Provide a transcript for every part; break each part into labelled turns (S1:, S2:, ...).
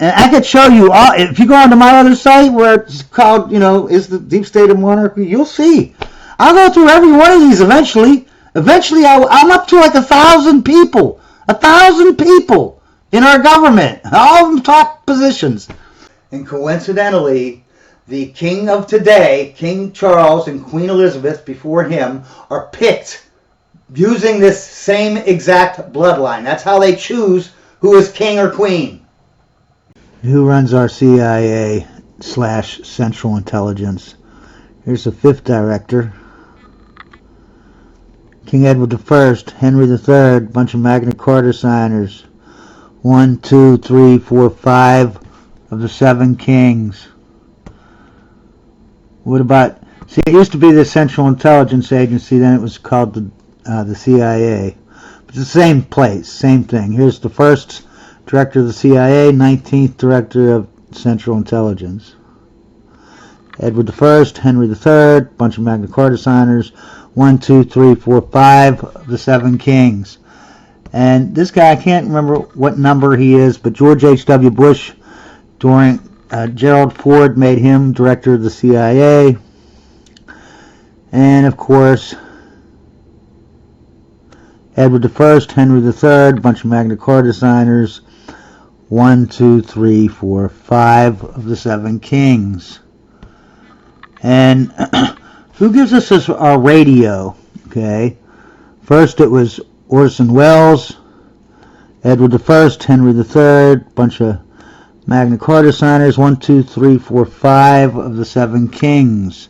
S1: And I could show you all. If you go onto my other site where it's called, is the deep state of monarchy, you'll see. I'll go through every one of these eventually. Eventually, I'm up to like 1,000 people. 1,000 people in our government. All of them top positions. And coincidentally, the king of today, King Charles and Queen Elizabeth before him, are picked using this same exact bloodline. That's how they choose who is king or queen. Who runs our CIA/Central Intelligence? Here's the 5th director. King Edward I, Henry III, bunch of Magna Carta signers. 1, 2, 3, 4, 5 of the 7 kings. What about, see, it used to be the Central Intelligence Agency, then it was called the CIA. But it's the same place, same thing. Here's the 1st director of the CIA, 19th director of Central Intelligence. Edward I, Henry III, bunch of Magna Carta signers. 1, 2, 3, 4, 5 of the 7 kings. And this guy, I can't remember what number he is, but George H.W. Bush, during Gerald Ford, made him director of the CIA. And of course, Edward I, Henry III, bunch of Magna Carta signers. 1, 2, 3, 4, 5 of the 7 kings. And who gives us our radio? Okay. First it was Orson Welles, Edward I, Henry III, bunch of Magna Carta signers. 1, 2, 3, 4, 5 of the 7 kings.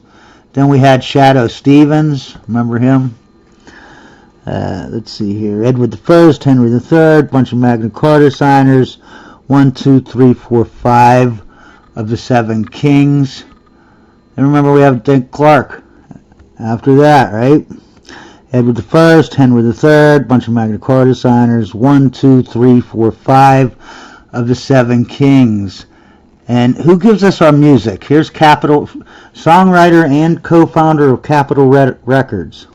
S1: Then we had Shadow Stevens. Remember him? Let's see here. Edward I, Henry III, bunch of Magna Carta signers. 1, 2, 3, 4, 5 of the 7 kings. And remember, we have Dick Clark after that, right? Edward I, Henry III, bunch of Magna Carta signers. 1, 2, 3, 4, 5 of the 7 kings. And who gives us our music? Here's Capitol, songwriter and co-founder of Capitol Records.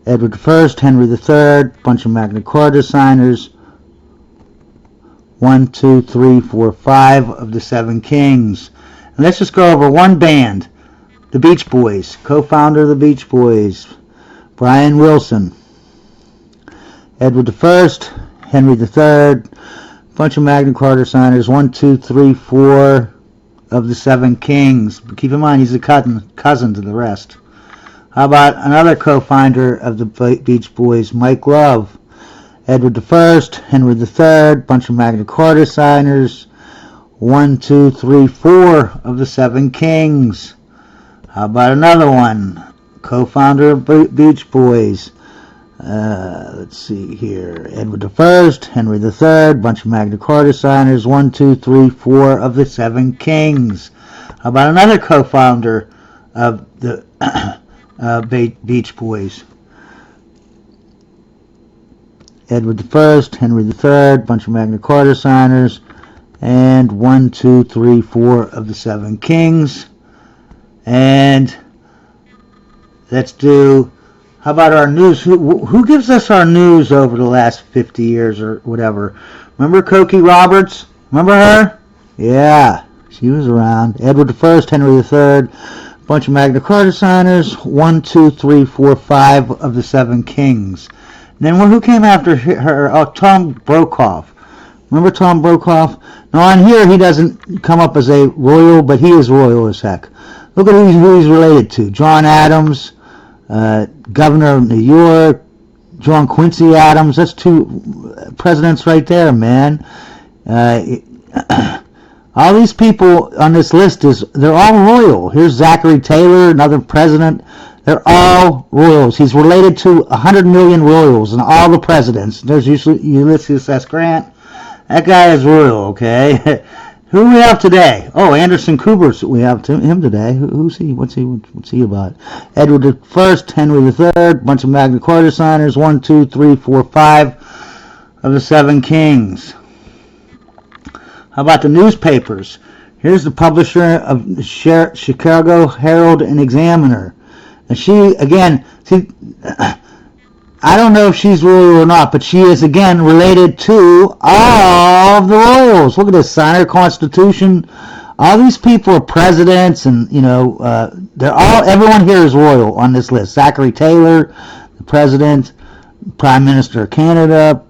S1: Edward I, Henry III, bunch of Magna Carta signers. 1, 2, 3, 4, 5 of the 7 kings. And let's just go over one band, the Beach Boys, co-founder of the Beach Boys, Brian Wilson. Edward I, Henry III, bunch of Magna Carta signers. 1, 2, 3, 4 of the 7 kings. But keep in mind, he's a cousin to the rest. How about another co-founder of the Beach Boys, Mike Love? Edward I, Henry III, bunch of Magna Carta signers. 1, 2, 3, 4 of the 7 kings. How about another one? Co-founder of Beach Boys. Let's see here. Edward I, Henry III, bunch of Magna Carta signers. 1, 2, 3, 4 of the 7 kings. How about another co-founder of the Beach Boys? Edward I, Henry III, bunch of Magna Carta signers, and 1, 2, 3, 4 of the 7 kings. And let's do, how about our news? Who gives us our news over the last 50 years or whatever? Remember Cokie Roberts? Remember her? Yeah, she was around. Edward I, Henry III, bunch of Magna Carta signers, 1, 2, 3, 4, 5 of the 7 kings. Then who came after her? Oh, Tom Brokaw. Remember Tom Brokaw? Now on here he doesn't come up as a royal, but he is royal as heck. Look at who he's related to. John Adams, Governor of New York, John Quincy Adams. That's 2 presidents right there, man. All these people on this list, they're all royal. Here's Zachary Taylor, another president. They're all royals. He's related to 100 million royals and all the presidents. There's Ulysses S. Grant. That guy is royal, okay? Who we have today? Oh, Anderson Cooper. We have him today. Who's he? What's he about? Edward I, Henry III, bunch of Magna Carta signers. 1, 2, 3, 4, 5 of the 7 kings. How about the newspapers? Here's the publisher of the Chicago Herald and Examiner. And she, again, see, I don't know if she's royal or not, but she is, again, related to all of the royals. Look at this, sign of the Constitution. All these people are presidents, and, they're all, everyone here is royal on this list. Zachary Taylor, the president, Prime Minister of Canada,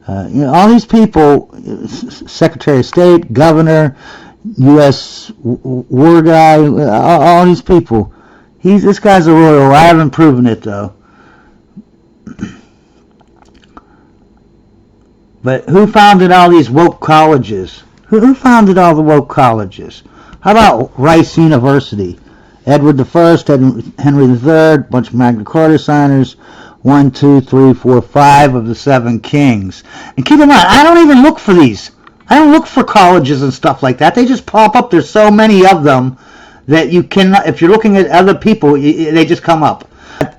S1: all these people, Secretary of State, Governor, U.S. war guy, all these people. This guy's a royal. I haven't proven it, though. But who founded all these woke colleges? Who founded all the woke colleges? How about Rice University? Edward I, Henry III, bunch of Magna Carta signers, 1, 2, 3, 4, 5 of the 7 kings. And keep in mind, I don't even look for these. I don't look for colleges and stuff like that. They just pop up. There's so many of them that you cannot, if you're looking at other people, they just come up.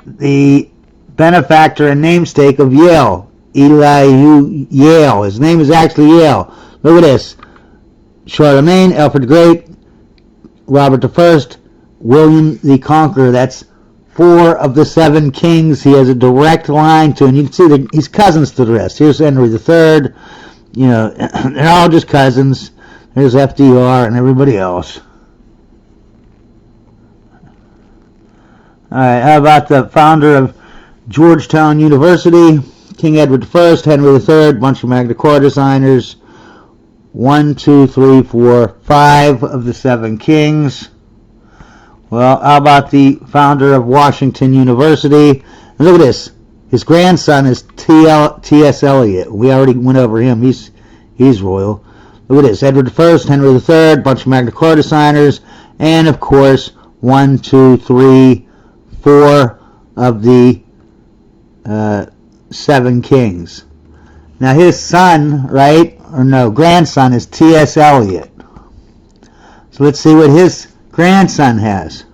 S1: The benefactor and namesake of Yale, Eli Yale. His name is actually Yale. Look at this. Charlemagne, Alfred the Great, Robert I, William the Conqueror. That's 4 of the 7 kings he has a direct line to. And you can see that he's cousins to the rest. Here's Henry III. They're all just cousins. There's FDR and everybody else. All right, how about the founder of Georgetown University, King Edward I, Henry III, bunch of Magna Carta signers, 1, 2, 3, 4, 5 of the 7 kings. Well, how about the founder of Washington University? And look at this. His grandson is T.S. Eliot. We already went over him. He's royal. Look at this. Edward I, Henry III, bunch of Magna Carta signers, and of course, 1, 2, 3, 4 of the 7 kings. Now his son, grandson is T.S. Eliot. So let's see what his grandson has.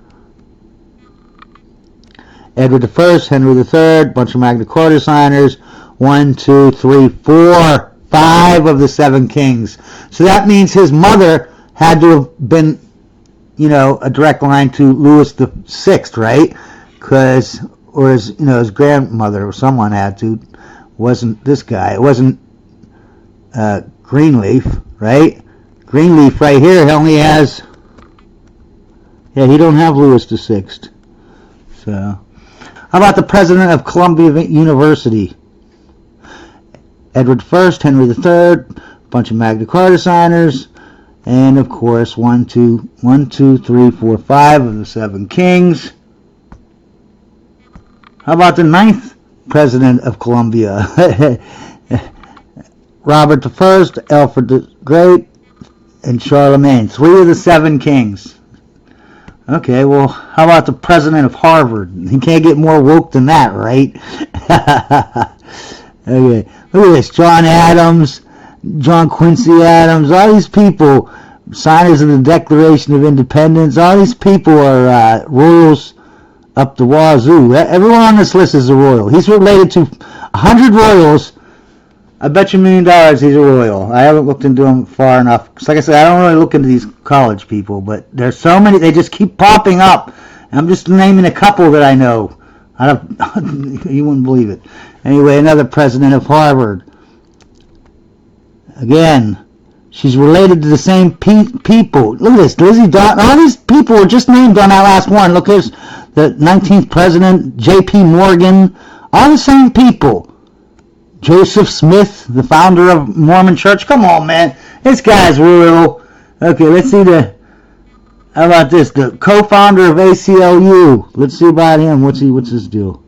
S1: Edward I, Henry III, bunch of Magna Carta signers, 1, 2, 3, 4, 5 of the 7 kings. So that means his mother had to have been, a direct line to Louis VI, right? Or his grandmother or someone had to. Wasn't this guy? It wasn't Greenleaf, right? Greenleaf right here, he only has. Yeah, he don't have Louis VI. So, how about the president of Columbia University? Edward I, Henry III, bunch of Magna Carta signers, and of course 1, 2, 3, 4, 5 of the 7 kings. How about the 9th president of Columbia? Robert I, Alfred the Great, and Charlemagne. 3 of the 7 kings. Okay, well, how about the president of Harvard? You can't get more woke than that, right? Okay, look at this. John Adams, John Quincy Adams, all these people, signers of the Declaration of Independence, all these people are royals up the wazoo. Everyone on this list is a royal. He's related to 100 royals. I bet you $1 million he's a royal. I haven't looked into him far enough. Like I said, I don't really look into these college people, but there's so many. They just keep popping up. I'm just naming a couple that I know. You wouldn't believe it. Anyway, another president of Harvard. Again, she's related to the same people. Look at this. Lizzie Dot. All these people were just named on that last one. Look, here's the 19th president, J.P. Morgan. All the same people. Joseph Smith, the founder of Mormon Church. Come on, man. This guy's royal. Okay, let's see how about this? The co-founder of ACLU. Let's see about him. What's his deal?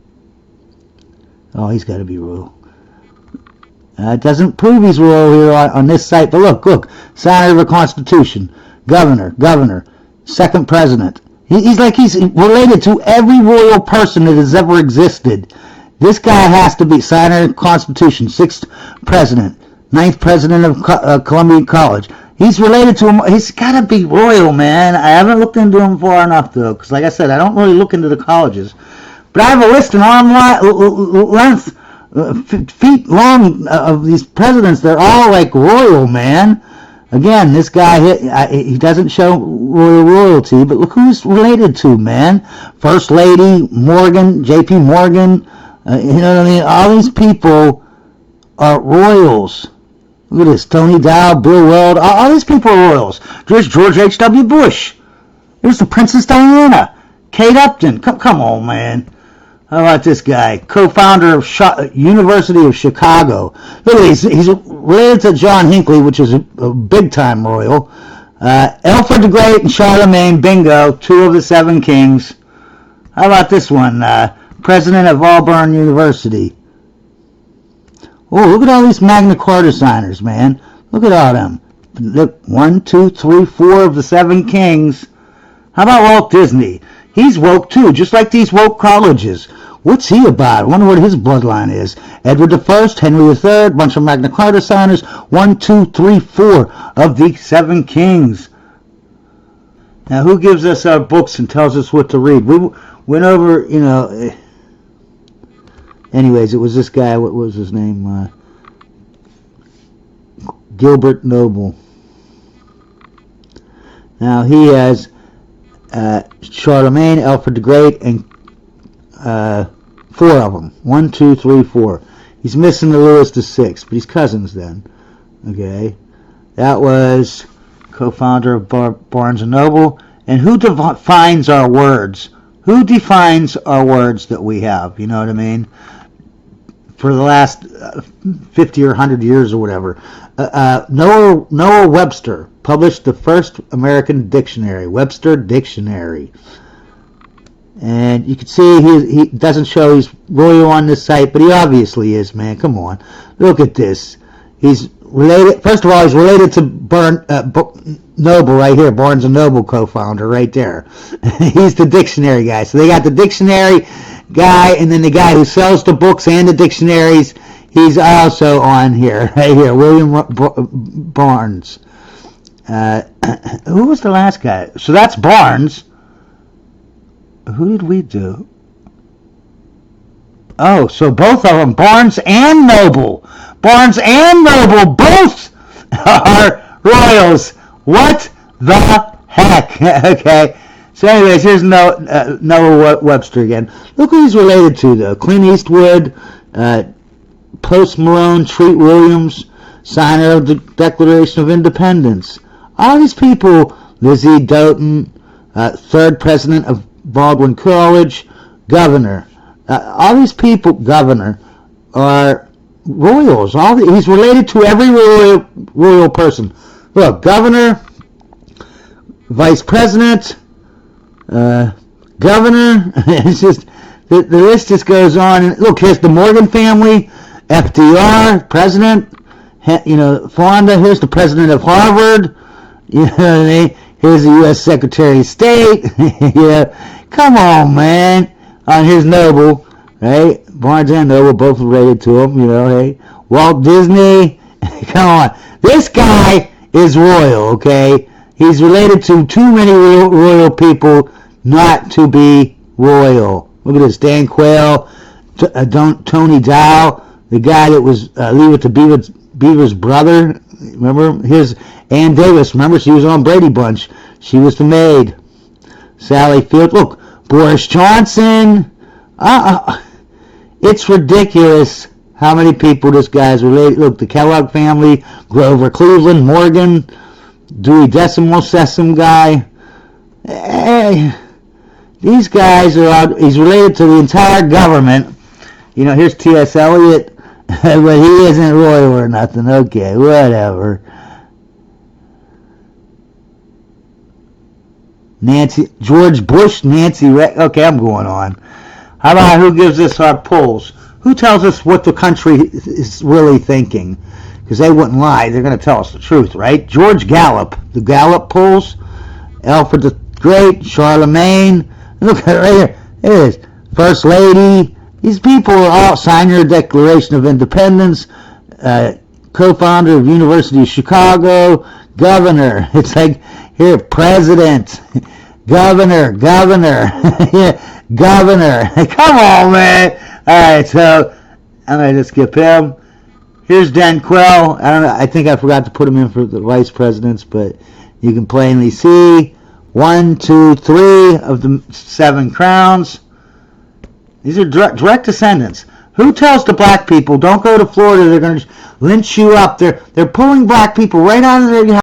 S1: Oh, he's got to be royal. It doesn't prove he's royal here on this site, but look. Signer of the Constitution. Governor. Second president. He's related to every royal person that has ever existed. This guy has to be signer of the Constitution, 6th president, 9th president of Columbia College. He's related to him. He's got to be royal, man. I haven't looked into him far enough, though, because like I said, I don't really look into the colleges. But I have a list in arm length, feet long of these presidents. They're all like royal, man. Again, this guy, he doesn't show royalty, but look who he's related to, man. First Lady Morgan, J.P. Morgan. You know what I mean? All these people are royals. Look at this. Tony Dow, Bill Weld. All these people are royals. There's George H.W. Bush. There's the Princess Diana. Kate Upton. Come on, man. How about this guy? Co-founder of University of Chicago. Look at this. He's related to John Hinckley, which is a big-time royal. Alfred the Great and Charlemagne. Bingo. 2 of the 7 kings. How about this one? President of Auburn University. Oh, look at all these Magna Carta signers, man. Look at all them. Look, 1, 2, 3, 4 of the 7 kings. How about Walt Disney? He's woke too, just like these woke colleges. What's he about? I wonder what his bloodline is. Edward I, Henry III, bunch of Magna Carta signers. 1, 2, 3, 4 of the 7 kings. Now, who gives us our books and tells us what to read? We went over, you know... Anyways, it was this guy, what was his name? Gilbert Noble. Now he has Charlemagne, Alfred the Great, and 4 of them. 1, 2, 3, 4. He's missing the Louis VI, but he's cousins then. Okay. That was co-founder of Barnes & Noble. And who defines our words? Who defines our words that we have? You know what I mean? For the last 50 or 100 years or whatever. Noah Webster published the first American dictionary, Webster Dictionary. And you can see he doesn't show he's royal on this site, but he obviously is, man. Come on. Look at this. He's related, first of all, he's related to Noble right here, Barnes & Noble co-founder right there. He's the dictionary guy. So they got the dictionary guy, and then the guy who sells the books and the dictionaries, he's also on here, right here, William Barnes. Who was the last guy? So that's Barnes. Who did we do? Oh, so both of them, Barnes and Noble. Barnes and Noble, both are royals. What the heck? Okay. So anyways, here's Noah Webster again. Look who he's related to, though. Clint Eastwood, Post Malone, Treat Williams, signer of the Declaration of Independence. All these people, Lizzie Doughton, 3rd president of Baldwin College, governor. All these people, governor, are royals. He's related to every royal person. Look, governor, vice president, governor. It's just the list just goes on. And look, here's the Morgan family, FDR, president. You know, Fonda. Here's the president of Harvard. You know what I mean? Here's the U.S. Secretary of State. Yeah, come on, man. Here's Noble, right? Barnes and Noble, both related to him. You know, hey, Walt Disney. Come on, this guy is royal. Okay, he's related to too many royal people not to be royal. Look at this, Dan Quayle, Tony Dow, the guy that was Leave It to Beaver's brother. Remember? Here's Ann Davis. Remember, she was on Brady Bunch. She was the maid. Sally Field. Look, Boris Johnson. It's ridiculous how many people this guy's related. Look, the Kellogg family, Grover Cleveland, Morgan, Dewey Decimal Sesame guy. Hey, these guys are out. He's related to the entire government. You know, here's T.S. Eliot, but he isn't royal or nothing. Okay, whatever. George Bush, Nancy okay, I'm going on. How about who gives us our polls? Who tells us what the country is really thinking? Because they wouldn't lie. They're going to tell us the truth, right? George Gallup, the Gallup polls. Alfred the Great, Charlemagne. Look at it right here. It is. First Lady. These people are all signed your Declaration of Independence. Co-founder of University of Chicago. Governor. It's like, here, President. Governor. Yeah, Governor. Come on, man. All right, so I'm going to just skip him. Here's Dan Quayle. I don't know. I think I forgot to put him in for the vice presidents, but you can plainly see 1, 2, 3 of the 7 crowns. These are direct descendants. Who tells the black people, don't go to Florida, they're going to lynch you up? They're pulling black people right out of their